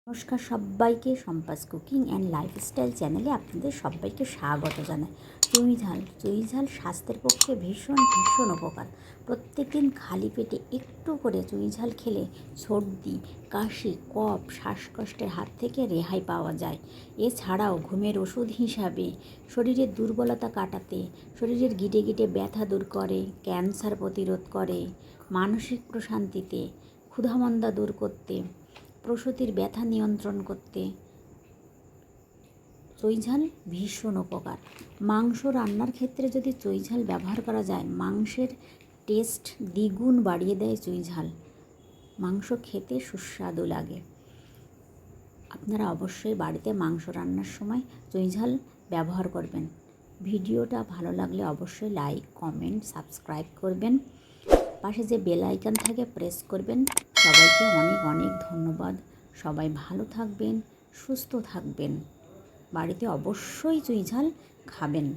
নমস্কার সবাইকে, সম্পাস cooking and lifestyle চ্যানেলে আপনাদের সবাইকে স্বাগত জানাই। চুই ঝাল স্বাস্থ্যের পক্ষে ভীষণ উপকার। প্রত্যেকদিন খালি পেটে একটু করে চুই ঝাল খেলে সর্দি, কাশি, কফ, শ্বাসকষ্টের হাত থেকে রেহাই পাওয়া যায়। এছাড়াও ঘুমের ওষুধ হিসাবে শরীরের দুর্বলতা কাটাতে, শরীরের গিটে গিটে ব্যথা দূর করে, ক্যান্সার প্রতিরোধ করে, মানসিক প্রশান্তিতে, ক্ষুধামন্দা দূর করতে, প্রসূতির ব্যথা নিয়ন্ত্রণ করতে চুইঝাল ভীষণ উপকার। মাংস রান্নার ক্ষেত্রে যদি চুইঝাল ব্যবহার করা যায়, মাংসের টেস্ট দ্বিগুণ বাড়িয়ে দেয় চুইঝাল। মাংস খেতে সুস্বাদু লাগে। আপনারা অবশ্যই বাড়িতে মাংস রান্নার সময় চুইঝাল ব্যবহার করবেন। ভিডিওটা ভালো লাগলে অবশ্যই লাইক, কমেন্ট, সাবস্ক্রাইব করবেন। পাশে যে বেল আইকন থাকে প্রেস করবেন। সবাইকে অনেক অনেক ধন্যবাদ। সবাই ভালো থাকবেন, সুস্থ থাকবেন। বাড়িতে অবশ্যই চুইঝাল খাবেন।